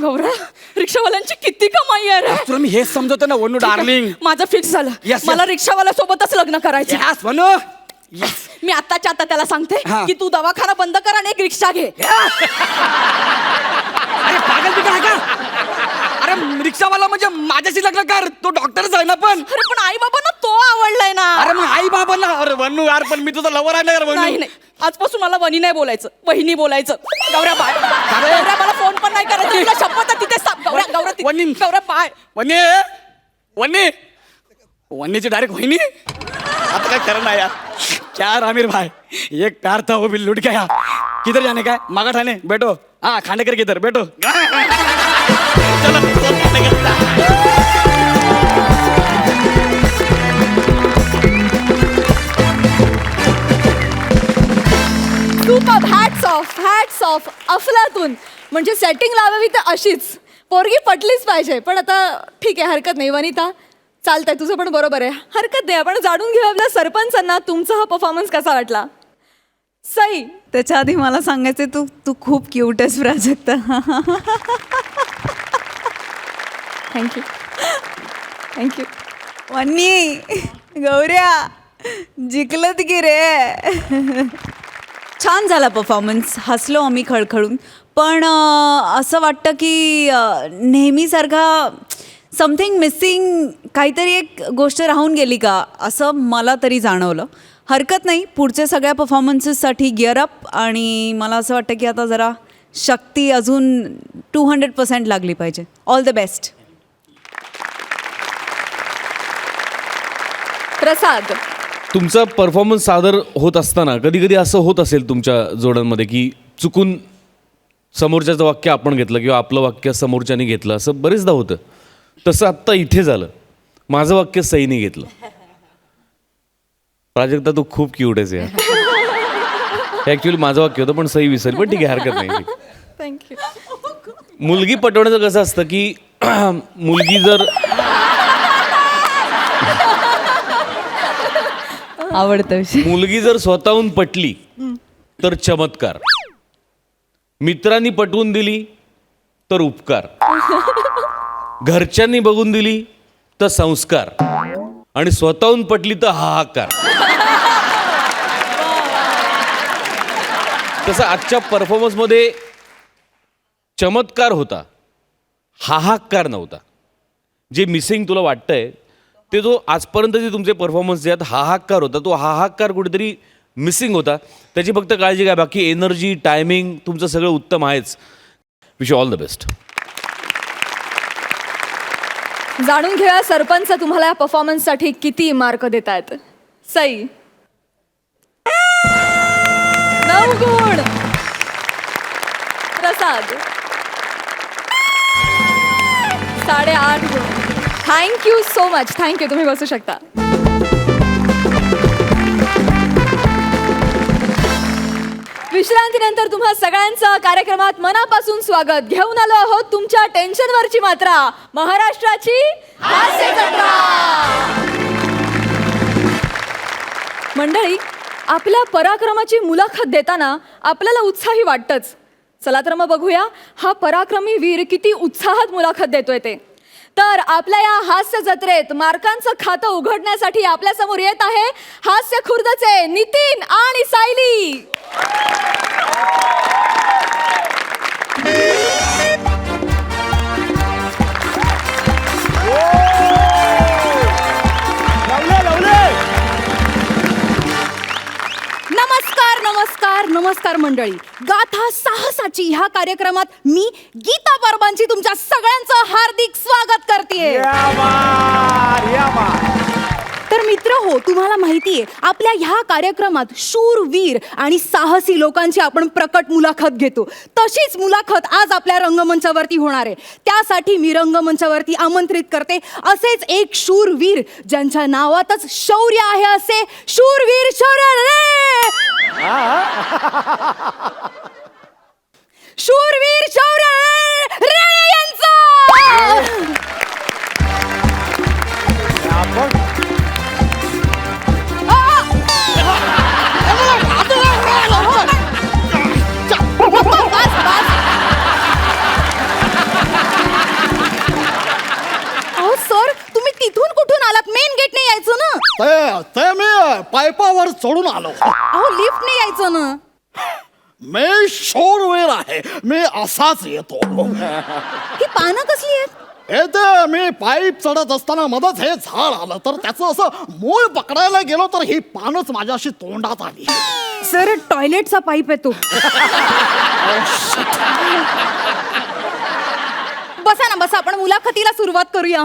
गौऱ्या, रिक्षावाल्यांची किती कमाई आहे रे. तुला मी हेच समजवतो ना वनू डार्लिंग. माझं फिक्स झालं. Yes, मला yes. रिक्षावाल्या सोबतच लग्न करायचं. यास वनू. Yes. मी आत्ताच्या आता त्याला सांगते हा. की तू दवाखाना बंद कर आणि एक रिक्षा घे. अरे पागल बिगल आहे का? अरे रिक्षावाला म्हणजे माझ्याशी लग्न कर, तो डॉक्टरच आहे ना. पण अरे पण आई बाबांना तो आवडलाय ना. अरे मग आई बाबांना. अरे वनू यार, पण मी तुझा लवर आहे ना यार वनू. नाही नाही, आजपासून मला वनी नाही बोलायचं, वहिनी बोलायचं. गौऱ्या बाय. गौऱ्या, मला फोन पण नाही करायचं. तुला शपथ आहे, तिथे साप. गौऱ्या, गौऱ्या वनी. गौऱ्या बाय. वन्नी वन्नी वन्नीची डायरेक्ट वहिनी. आता काय करना यार. क्या आमिर भाई, एक प्यार था वो भी लुट गया. किधर जाने का है? मागाठाणे बैठो. हाँ, खांडेकर किधर बैठो. चलो खांडेकर. सुपर. हॅट्स ऑफ अफलातून. म्हणजे सेटिंग लावावी तर अशीच, पोरगी पटलीच पाहिजे. पण आता ठीक आहे, हरकत नाही वनिता, चालतंय, तुझं पण बरोबर आहे, हरकत नाही. आपण जाणून घेऊ आपल्या सरपंचांना तुमचा हा परफॉर्मन्स कसा वाटला. सई. त्याच्या आधी मला सांगायचं तू तू खूप क्यूट आहेस प्राजक्ता. Thank you thank you. वन्नी गौऱ्या जिंकलत की रे. छान झाला परफॉर्मन्स, हसलो आम्ही खळखळून. पण असं वाटतं की नेहमीसारखा समथिंग मिसिंग, काहीतरी एक गोष्ट राहून गेली का असं मला तरी जाणवलं. हरकत नाही, पुढच्या सगळ्या परफॉर्मन्सेससाठी गिअर अप. आणि मला असं वाटतं की आता जरा शक्ती अजून 200% लागली पाहिजे. All the best. प्रसाद. तुमचा परफॉर्मन्स सादर होत असताना कधी कधी असं होत असेल तुमच्या जोड्यांमध्ये की चुकून समोरच्याचं वाक्य आपण घेतलं किंवा आपलं वाक्य समोरच्याने घेतलं, असं बरेचदा होतं. तसं आत्ता इथे झालं. माझं वाक्य सईने घेतलं. प्राजक्ता तू खूप क्यूट आहेस यार. ॲक्च्युली माझं वाक्य होतं पण सई विसरली, पण ठीक आहे, हरकत नाही. थँक्यू. मुलगी पटवण्याचं कसं असतं की मुलगी जर आवडतं विषय. मुलगी जर स्वतःहून पटली तर चमत्कार, मित्रांनी पटवून दिली तर उपकार, घरच्यांनी बघून दिली तर संस्कार, आणि स्वतःहून पटली तर हाहाकार. तसं आजच्या परफॉर्मन्समध्ये चमत्कार होता, हाहाकार नव्हता. जे मिसिंग तुला वाटतंय ते जो आजपर्यंतचे तुमचे परफॉर्मन्स जे आहेत हाहाकार होता, तो हाहाकार कुठेतरी मिसिंग होता. त्याची फक्त काळजी घ्या, बाकी एनर्जी टायमिंग तुमचं सगळं उत्तम आहेच. Wish you all the best. जाणून घेऊया सरपंच तुम्हाला या परफॉर्मन्ससाठी किती मार्क देत आहेत. सई. 9 गुण. प्रसाद. 8.5 गुण. Thank you so much. थँक्यू. तुम्ही बसू शकता. विश्रांतीनंतर तुम्हा सगळ्यांचं कार्यक्रमात मनापासून स्वागत. घेऊन आलो आहोत तुमच्या टेन्शनवरची मात्रा, महाराष्ट्राची हास्य जत्रा. मंडळी, आपल्या पराक्रमाची मुलाखत देताना आपल्याला उत्साही वाटतंच. चला तर मग बघूया हा पराक्रमी वीर किती उत्साहात मुलाखत देतोय ते. तर आपल्या या हास्य जत्रेत मार्कांचं खातं उघडण्यासाठी आपल्या समोर येत आहे हास्य खुर्दचे नितीन आणि सायली. नमस्कार नमस्कार नमस्कार मंडळी. गाथा साहसाची ह्या कार्यक्रमात मी गीता परबांची तुमच्या सगळ्यांचं हार्दिक स्वागत करते. तर मित्र हो, तुम्हाला माहितीये आपल्या ह्या कार्यक्रमात शूरवीर आणि साहसी लोकांची आपण प्रकट मुलाखत घेतो. तशीच मुलाखत आज आपल्या रंगमंचावरती होणार आहे. त्यासाठी मी रंगमंचावरती आमंत्रित करते असेच एक शूरवीर ज्यांच्या नावातच शौर्य आहे, असे शूरवीर शौर्य शूरवीर शौर्य रे यांचं. सर, तुम्ही तिथून कुठून आलात? मेन गेटने यायचं ना. ते मी पायपावर चढून आलो. अहो, लिफ्टने यायचं ना. मी शूरवीर आहे, मी असाच येतो. ही पानं कसली आहेत? हे ते मी पाईप चढत असताना मध्येच हे झाड आलं, तर त्याचं असं मूळ पकडायला गेलो तर ही पानच माझ्याशी तोंडात आली. सर, टॉयलेटचा पाईप आहे तो. बसा ना, बसा. आपण मुलाखतीला सुरुवात करूया.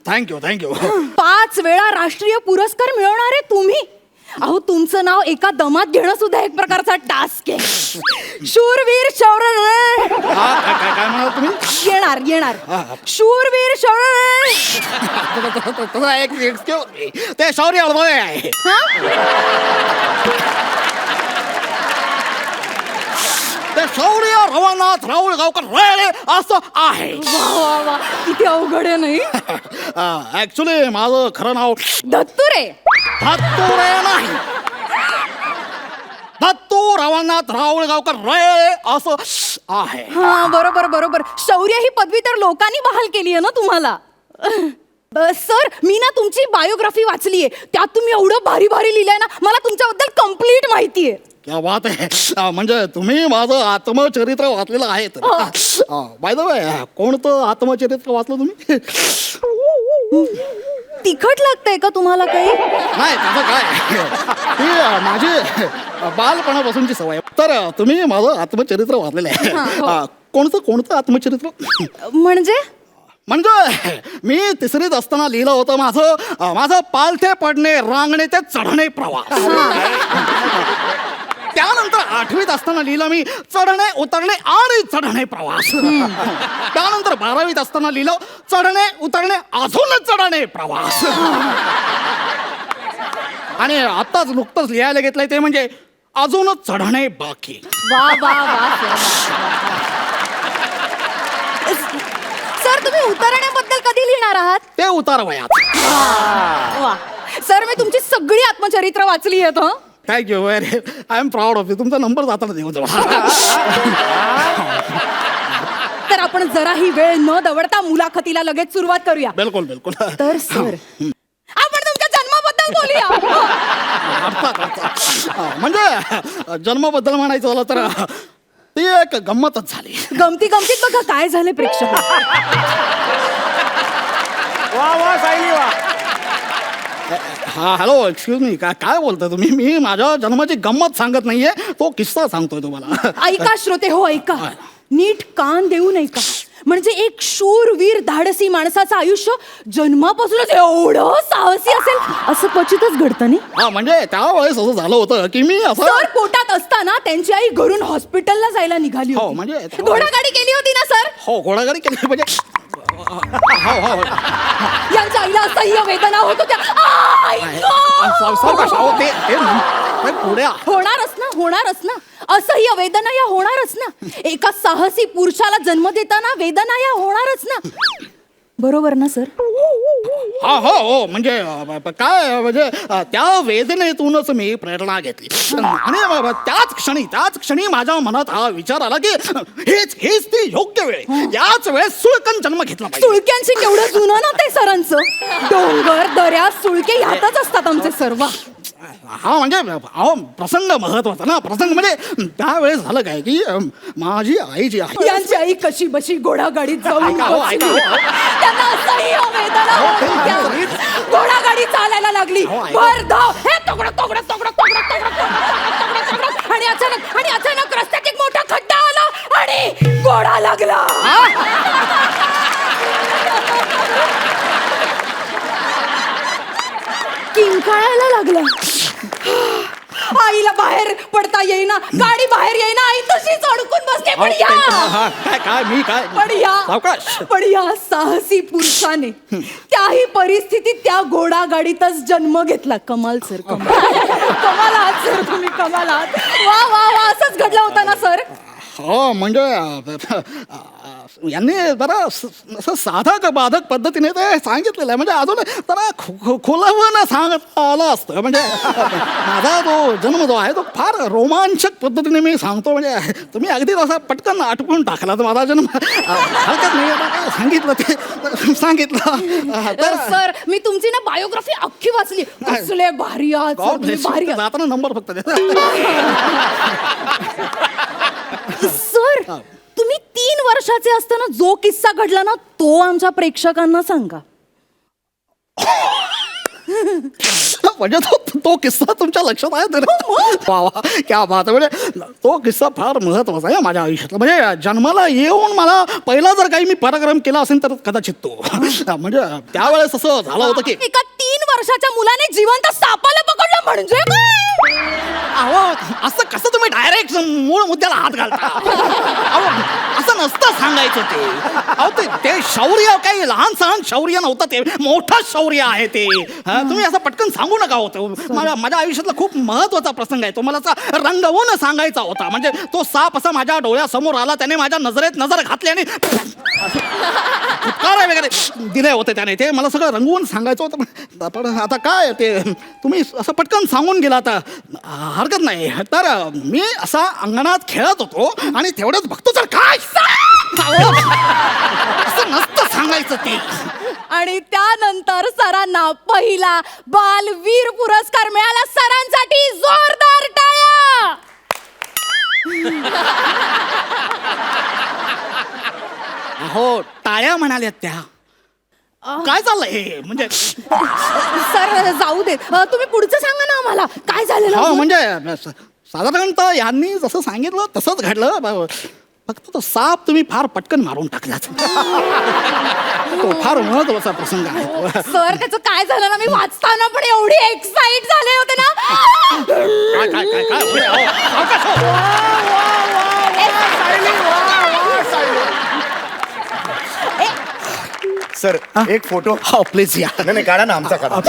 Thank you thank you. 5 वेळा राष्ट्रीय पुरस्कार मिळवणारे तुम्ही. अहो, तुमचं नाव एका दमात घेणं सुद्धा एक प्रकारचा टास्क आहे. शूरवीर शौर्य. काय म्हणा तुम्ही? येणार येणार. शूरवीर शौर्य. एक्सक्यूज मी, ते शौर्य अडवळे आहे. ते शौर्य रवानाथ राहुल गावकर रेळे असं आहे. वा वा वा, किती अवघड आहे नाही. ऍक्च्युली माझं खरं नाव दत्तुरे. दत्तुरे नाही, दत्तू रवानाथ रावळगावकर रे असं आहे. हा बरोबर बरोबर. शौर्य ही पदवी तर लोकांनी बहाल केली आहे ना तुम्हाला. सर मी ना तुमची बायोग्राफी वाचलीये, त्यात तुम्ही एवढं भारी भारी लिहिलंय ना, मला तुमच्याबद्दल कम्प्लीट माहिती आहे. क्या बात आहे. म्हणजे तुम्ही माझं आत्मचरित्र वाचलेलं आहे. बाय द वे, कोणतं आत्मचरित्र वाचलं तुम्ही? तिखट लागतंय का तुम्हाला काही? नाही त्याचं काय, ती माझी बालपणापासूनची सवय. तर तुम्ही माझं आत्मचरित्र वाचलेलं आहे. कोणतं आत्मचरित्र? म्हणजे मी तिसरीत असताना लिहिलं होतं माझं पालथे पडणे, रांगणे ते चढणे प्रवास. त्यानंतर 8वीत असताना लिहिलं मी चढणे, उतरणे आणि चढणे प्रवास. त्यानंतर 12वीत असताना लिहिलं चढणे, उतरणे, अजून चढणे प्रवास. आणि आत्ताच नुकतंच लिहायला घेतलंय ते म्हणजे अजूनच चढणे बाकी. वा वा वा. सर तुम्ही उतरण्याबद्दल कधी लिहिणार आहात? ते उतार वयात. वा. सर मी तुमची सगळी आत्मचरित्र वाचली आहेत. Thank you very, I am proud of you. तुमचा नंबर जाताना देऊ जवळ. तर आपण जराही वेळ न दवडता मुलाखतीला लगेच सुरुवात करूया. बिलकुल बिलकुल. तर सर आपण तुमच्या जन्माबद्दल बोलूया. म्हणजे जन्माबद्दल म्हणायचं झालं तर ती एक गंमतच झाली. गमतीत बघा काय झाले प्रेक्षक. हा हॅलो, एक्सक्यूज मी, काय बोलताय तुम्ही? मी माझ्या जन्माची गंमत सांगत नाहीये, तो किस्सा सांगतोय तुम्हाला. ऐका श्रोते हो, ऐका नीट कान देऊन ऐका. म्हणजे एक शूरवीर धाडसी माणसाचं आयुष्य जन्मापासूनच एवढं साहसी असेल असं क्वचितच घडतं नाही. हा म्हणजे त्यावेळेस असं झालं होतं की मी असं सर पोटात असताना त्यांची आई घरून हॉस्पिटलला जायला निघाली हो होती. म्हणजे घोडागाडी केली होती ना सर? हो घोडागाडी केली म्हणजे हो यांच्या आईला असह्य वेदना होत होत्या. सावकाश, अहो, ते पुढे होणारच ना असह्य वेदना या होणारच ना. एका साहसी पुरुषाला जन्म देताना वेदना या होणारच ना. बरोबर ना सर? हा हो म्हणजे काय म्हणजे त्या वेदनेतूनच मी प्रेरणा घेतली. आणि त्याच क्षणी माझ्या मनात हा विचार आला की हेच ती योग्य वेळ, याच वेळेस सुळकन जन्म घेतला पाहिजे. सुळक्यांशी केवढं जुनं ना ते सरांचं. डोंगर दऱ्या सुळके ह्यातच असतात आमचे सर्व. हा म्हणजे अहो प्रसंग महत्वाचा ना. प्रसंग म्हणजे त्यावेळेस झालं काय की माझी आई जी आहे, यांची आई कशी बशी घोडागाडीत जाऊन ऐका हो, बसली. ऐका हो. त्यांना असह्य वेदना होत होत्या. घोडागाडी चालायला लागली. हो, ऐका. भर धाव, हे तगडं. आणि अचानक रस्त्यात एक मोठा खड्डा आला आणि घोडा लागला. किंकाळायला लागला. आईला बाहेर पडता येईना, गाडी बाहेर येईना. आई तशीच अडकून बसते. पण या साहसी पुरुषाने त्याही परिस्थितीत त्या घोडागाडीतच जन्म घेतला. कमाल सर, कमाल आहात सर तुम्ही, कमाल आहात. वा असंच घडलं होतं ना सर? हो म्हणजे यांनी जरा असं साधक बाधक पद्धतीने ते सांगितलेलं आहे. म्हणजे अजून जरा खुलावं सांगत आलं असतं. म्हणजे माझा तो जन्म जो आहे तो फार रोमांचक पद्धतीने मी सांगतो. म्हणजे तुम्ही अगदी असा पटकन आटपून टाकला तर माझा जन्म हलक्यात नाही. आता सांगितलं ते सांगितलं. तर सर मी तुमची ना बायोग्राफी अख्खी वाचली. कसले भारी आहात सर तुम्ही, भारी आहात. जाताना नंबर फक्त सर तुम्ही 3 वर्षाचे असताना जो किस्सा घडला ना तो आमच्या प्रेक्षकांना सांगा. म्हणजे तो किस्सा तुमच्या लक्षात आहे तर वा क्या बात आहे. म्हणजे तो किस्सा फार महत्वाचा आहे माझ्या आयुष्यातला. म्हणजे जन्माला येऊन मला पहिला जर काही मी पराक्रम केला असेल तर कदाचित तो. म्हणजे त्यावेळेस असं झालं होतं की एका 3 वर्षाच्या मुलाने जिवंत सापाला पकडलं म्हणजे काय? अहो असं कसं तुम्ही डायरेक्ट मूळ मुद्द्याला हात घालता? अहो असं नसतं सांगायचं ते. अहो ते शौर्य काही लहान सहान शौर्य नव्हतं, ते मोठं शौर्य आहे ते. तुम्ही असं पटकन सांगू नका होतं. माझ्या आयुष्यातला खूप महत्वाचा प्रसंग आहे तो, मला असा रंगवून सांगायचा होता. म्हणजे तो साप असा माझ्या डोळ्यासमोर आला, त्याने माझ्या नजरेत नजर घातली आणि फुटकार वगैरे दिले होते त्याने. ते मला सगळं रंगवून सांगायचं होतं. पण आता काय ते तुम्ही असं पटकन सांगून गेला, तर हरकत नाही. तर मी असा अंगणात खेळत होतो आणि तेवढंच बघतो तर काय असं नसतं सांगायचं ते. आणि त्यानंतर सरांना पहिला बालवीर पुरस्कार मिळाला. सरांसाठी जोरदार टाळ्या. अहो टाळ्या म्हणाल्यात त्या. काय चाललंय हे? म्हणजे सर जाऊ देत, तुम्ही पुढचं सांगा ना आम्हाला काय झालेलं. हो म्हणजे साधारणतः यांनी जसं सांगितलं तसंच घडलं. फक्त तो साप तुम्ही फार पटकन मारून टाकलात. तो फार महत्वाचा प्रसंग आहे. सर त्याचं काय झालं ना, मी वाचताना पण एवढी एक्साइट झाले होते ना. काय काय काय काय होतंय? अहो, सावकाश हो. सर एक फोटो. हो प्लीज या. नाही काढा ना, आमचा काढा.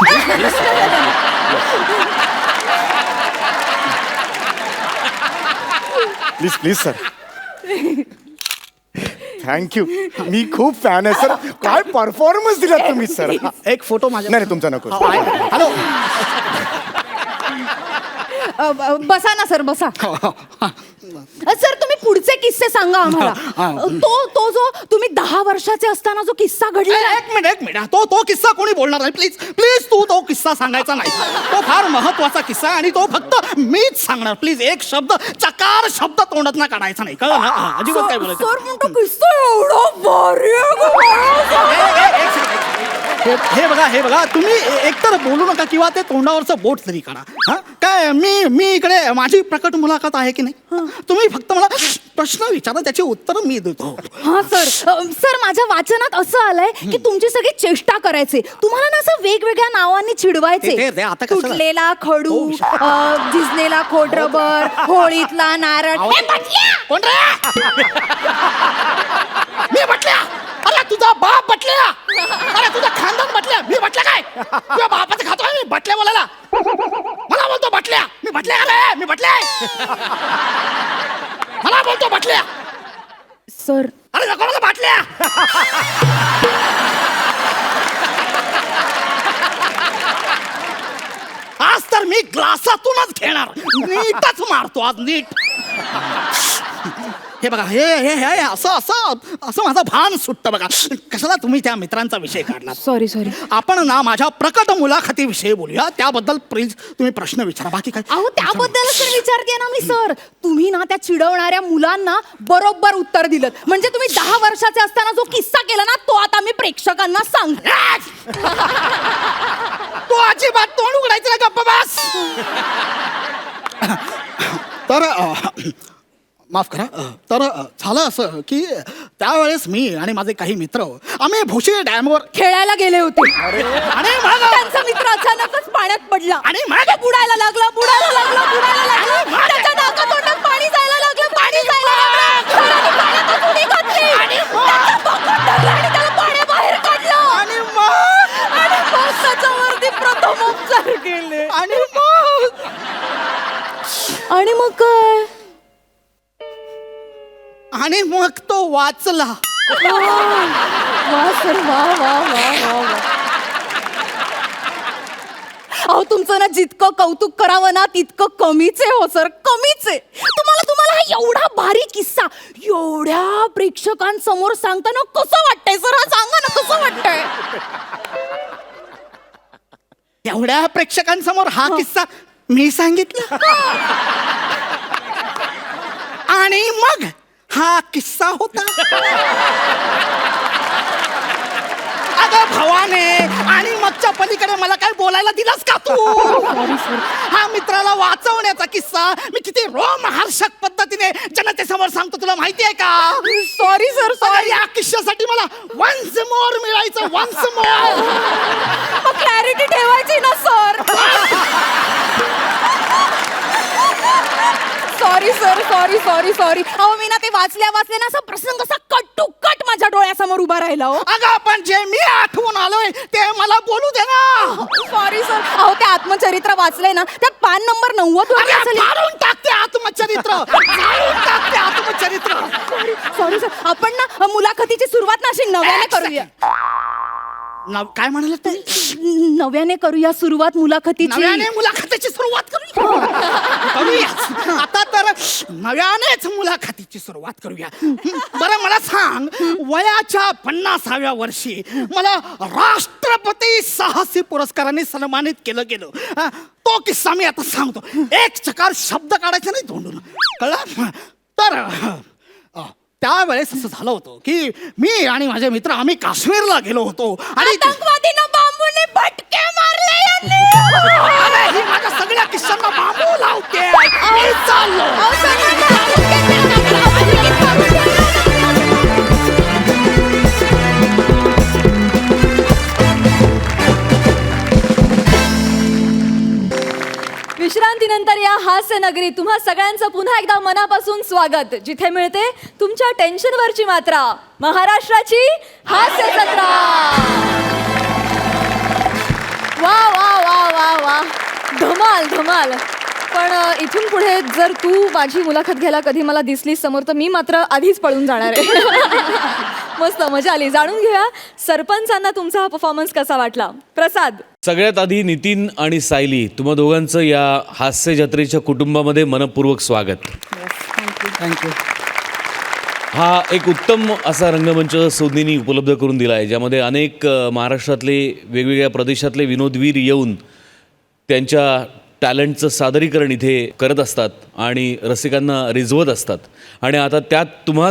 Please please sir. थँक्यू. मी खूप फॅन आहे सर. काय परफॉर्मन्स दिला तुम्ही सर. एक फोटो माझ्या. नाही तुमचा नको. हॅलो. बसा ना सर, बसा. सर तुम्ही पुढचे किस्से सांगा आम्हाला. तो जो तुम्ही 10 वर्षाचे असताना जो किस्सा घडलेला. एक मिनिट. तो किस्सा कोणी बोलणार नाही. प्लीज प्लीज तू तो किस्सा सांगायचा नाही. तो फार महत्वाचा किस्सा आणि तो फक्त मीच सांगणार. प्लीज एक शब्द, चकार शब्द तोंडात ना काढायचा नाही, कळलं ना? अजिबात काय बोलायचं. सर म्हणतो किस्सा एवढा भारी हे बघा तुम्ही एकतर बोलू नका किंवा ते तोंडावरचं बोट तरी काढा. हा काय मी इकडे माझी प्रकट मुलाखत आहे की नाही. तुम्ही फक्त मला प्रश्न विचारा, त्याची उत्तर मी देतो. हा सर माझ्या वाचनात असं आलंय की तुमची सगळी चेष्टा करायचे, तुम्हाला ना असं वेगवेगळ््या नावांनी चिडवायचे. ते आता कशाला? तुटलेला खडू, झिजलेला खोडरबर, होळीतला नारळ. कोण रे? मी बटल्या. अरे तुझा बाप बटल्या. अरे तुझा खानदान बटल्या. मी बटल्या काय? तुझ्या बापाचं खातो मी बटल्या बोलायला. मला बोलतो बटल्या. मी बटल्या रे. मी बटल्या. मला बोलतो बटल्या. सर अरे नको नको बटल्या. आज तर मी ग्लासातूनच घेणार. नीटच मारतो आज, नीट. हे बघा हे असं माझं भान सुटतं बघा. कशाला तुम्ही त्या मित्रांचा विषय काढला. सॉरी आपण ना माझ्या प्रकट मुलाखतीविषयी बोलूया. त्याबद्दल प्लीज तुम्ही प्रश्न विचारा. बाकी काय? अहो त्याबद्दलच तर विचारते ना मी सर. तुम्ही ना त्या चिडवणाऱ्या मुलांना बरोबर उत्तर दिलं. म्हणजे तुम्ही 10 वर्षाचे असताना जो किस्सा केला ना, तो आता मी प्रेक्षकांना सांग. तो अजिबात तोंड उघडायचं ना, गप्प बस. तर माफ करा. तर झालं असं की त्यावेळेस मी आणि माझे काही मित्र आम्ही भोशी डॅमवर खेळायला गेले होते आणि मग त्यांचा मित्र अचानकच पाण्यात पडला आणि मग बुडायला लागला. त्याच्या नाकातोंडात पाणी जायला लागलं. सरांनी पाण्यात उडी घातली. त्याचा पकड धरला आणि त्याला पाण्याबाहेर काढलं. आणि मग त्याच्यावरती प्रथमोपचार केले. आणि मग काय? आणि मग तो वाचला. वा सर वा. अहो तुमचं ना जितकं कौतुक करावं ना तितकं कमीच आहे हो सर, कमीच आहे. तुम्हाला हा एवढा भारी किस्सा एवढ्या प्रेक्षकांसमोर सांगताना कसं वाटतंय सर? हा सांगा ना, कसं वाटतंय? एवढ्या प्रेक्षकांसमोर हा किस्सा मी सांगितला. आणि मग हा किस्सा होता. अगं भवाने, आणि मगच्या पलीकडे मला काय बोलायला दिलास का तू? हा मित्राला वाचवण्याचा किस्सा मी किती रोमहर्षक पद्धतीने जनतेसमोर सांगतो, तुला माहिती आहे का? Sorry sir, sorry. या किस्स्यासाठी मला वन्स मोर मिळायचं, वन्स मोर. क्लॅरिटी ठेवायची ना sir. Sorry sorry sir, sorry sorry sorry. अहो मी ना ते वाचल्या ना असा प्रसंग असा कट टू कट माझ्या डोळ्यासमोर उभा राहिला हो. अगं पण जे मी आठवून आलोय ते मला बोलू दे ना. Sorry sir. अहो ते आत्मचरित्र वाचलंय ना त्यात पान नंबर 90 वरती अगं, असेल. फाडून टाकते आत्मचरित्र, फाडून टाकते आत्मचरित्र. Sorry sir. आपण ना मुलाखतीची सुरुवात ना अशी नव्याने करूया. काय म्हणाल तुम्ही? नव्याने करूया सुरुवात मुलाखतीची. नव्याने मुलाखतीची सुरुवात करूया. आता तर नव्यानेच मुलाखतीची सुरुवात करूया. बरं मला सांग, वयाच्या 50व्या वर्षी मला राष्ट्रपती साहसी पुरस्काराने सन्मानित केलं गेलं. तो किस्सा मी आता सांगतो. एक चकार शब्द काढायचा नाही तोंडून, कळलं? तर त्यावेळेस असं झालं होतं की मी आणि माझे मित्र आम्ही काश्मीरला गेलो होतो आणि आतंकवादीनं बांबूने भटके मारले यांनी. अरे, ही माझ्या सगळ्या किस्सांना बांबू लावते. मी चाललो. विश्रांतीनंतर या हास्य नगरी तुम्हा सगळ्यांचं पुन्हा एकदा मनापासून स्वागत, जिथे मिळते तुमच्या टेन्शनवरची मात्रा, महाराष्ट्राची हास्य जत्रा. वा वा वा वा वा, धमाल धमाल. पण इथून पुढे जर तू माझी मुलाखत घ्यायला कधी मला दिसलीस समोर तर मी मात्र आधीच पळून जाणार आहे. मस्त मजा आली. जाणून घेऊया सरपंचांना तुमचा हा परफॉर्मन्स कसा वाटला. प्रसाद. सगळ्यात आधी नितीन आणि सायली, तुम्हा दोघांचं या हास्य जत्रेच्या कुटुंबामध्ये मनपूर्वक स्वागत. थँक्यू. हा एक उत्तम असा रंगमंच सोनीनी उपलब्ध करून दिला आहे, ज्यामध्ये अनेक महाराष्ट्रातले वेगवेगळ्या प्रदेशातले विनोदवीर येऊन त्यांच्या टॅलेंटचं सादरीकरण इथे करत असतात आणि रसिकांना रिझवत असतात. आणि आता त्यात तुम्हा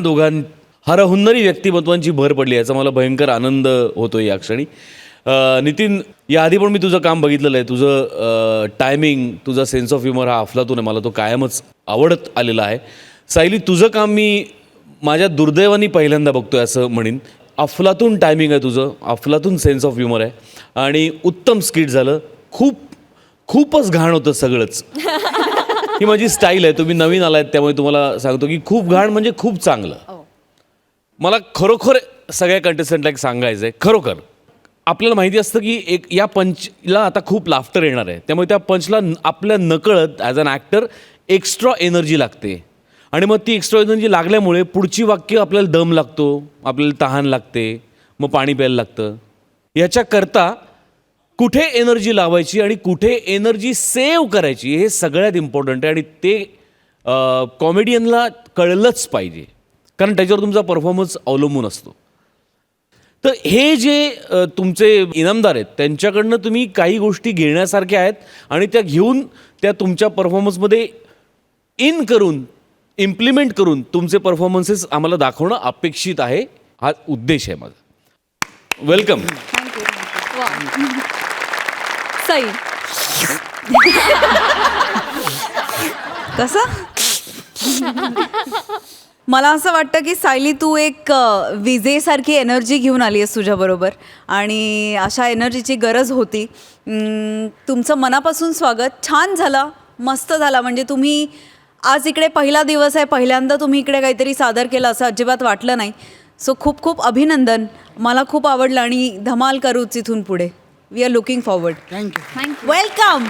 हरहुन्नरी व्यक्तिमत्वांची भर पडली, याचा मला भयंकर आनंद होतो या क्षणी. नितीन, याआधी पण मी तुझं काम बघितलेलं आहे. तुझं टायमिंग, तुझा सेन्स ऑफ ह्युमर हा अफलातून आहे, मला तो कायमच आवडत आलेला आहे. सायली, तुझं काम मी माझ्या दुर्दैवाने पहिल्यांदा बघतोय असं म्हणीन. अफलातून टायमिंग आहे तुझं, अफलातून सेन्स ऑफ ह्युमर आहे आणि उत्तम स्किट झालं. खूपच घाण होतं सगळंच. ही माझी स्टाईल आहे. तुम्ही नवीन आलायत त्यामुळे तुम्हाला सांगतो की खूप घाण म्हणजे खूप चांगलं. मला खरोखर सगळ्या कंटेस्टंटला एक सांगायचं आहे. खरोखर आपल्याला माहिती असतं की एक या पंचला आता खूप लाफ्टर येणार आहे, त्यामुळे त्या पंचला आपल्या नकळत as an actor extra energy लागते आणि मग ती एक्स्ट्रा एनर्जी लागल्यामुळे पुढची वाक्य आपल्याला दम लागतो, आपल्याला तहान लागते, मग पाणी प्यायला लागतं. याच्याकरता कुठे एनर्जी लावायची आणि कुठे एनर्जी सेव्ह करायची हे सगळ्यात इम्पॉर्टंट आहे आणि ते कॉमेडियनला कळलंच पाहिजे, कारण त्याच्यावर तुमचा परफॉर्मन्स अवलंबून असतो. तर हे जे तुमचे इनामदार आहेत त्यांच्याकडनं तुम्ही काही गोष्टी घेण्यासारख्या आहेत आणि त्या घेऊन त्या तुमच्या परफॉर्मन्समध्ये इम्प्लिमेंट करून तुमचे परफॉर्मन्सेस आम्हाला दाखवणं अपेक्षित आहे. हा उद्देश आहे माझा. वेलकम. सई. कसं? मला असं वाटतं की सायली, तू एक विजेसारखी एनर्जी घेऊन आली आहेस तुझ्याबरोबर आणि अशा एनर्जीची गरज होती. तुमचं मनापासून स्वागत. छान झालं, मस्त झाला. म्हणजे तुम्ही आज इकडे पहिला दिवस आहे, पहिल्यांदा तुम्ही इकडे काहीतरी सादर केलं असं अजिबात वाटलं नाही. सो खूप खूप अभिनंदन. मला खूप आवडलं आणि धमाल करूच इथून पुढे. We are looking forward. Thank you. Welcome.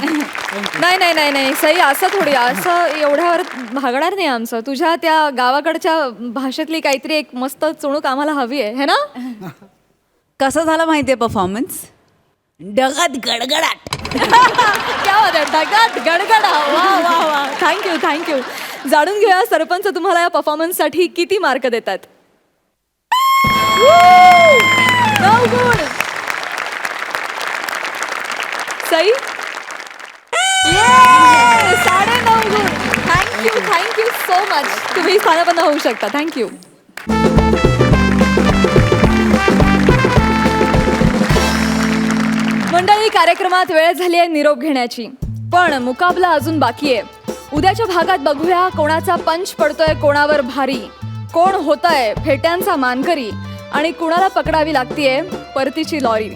नाही नाही नाही नाही सई, असं थोडी, असं एवढ्यावर भागणार नाही आमचं. तुझ्या त्या गावाकडच्या भाषेतली काहीतरी एक मस्त चुणूक आम्हाला हवी आहे, है ना? कसं झालं माहिती आहे परफॉर्मन्स? डगत गडगडाट. क्या बात आहे, ढगात गडगडा. वा वा वा, थँक्यू. जाणून घेऊया सरपंच तुम्हाला या परफॉर्मन्ससाठी किती मार्क देतात. 9 गुण. सई. 9.5 गुण. Thank you so much. तुम्ही स्थानापन्न होऊ शकता. थँक्यू. मंडळी, कार्यक्रमात वेळ झाली आहे निरोप घेण्याची, पण मुकाबला अजून बाकी आहे. उद्याच्या भागात बघूया कोणाचा पंच पडतोय कोणावर भारी, कोण होतंय फेट्यांचा मानकरी आणि कुणाला पकडावी लागतीये परतीची लॉरी.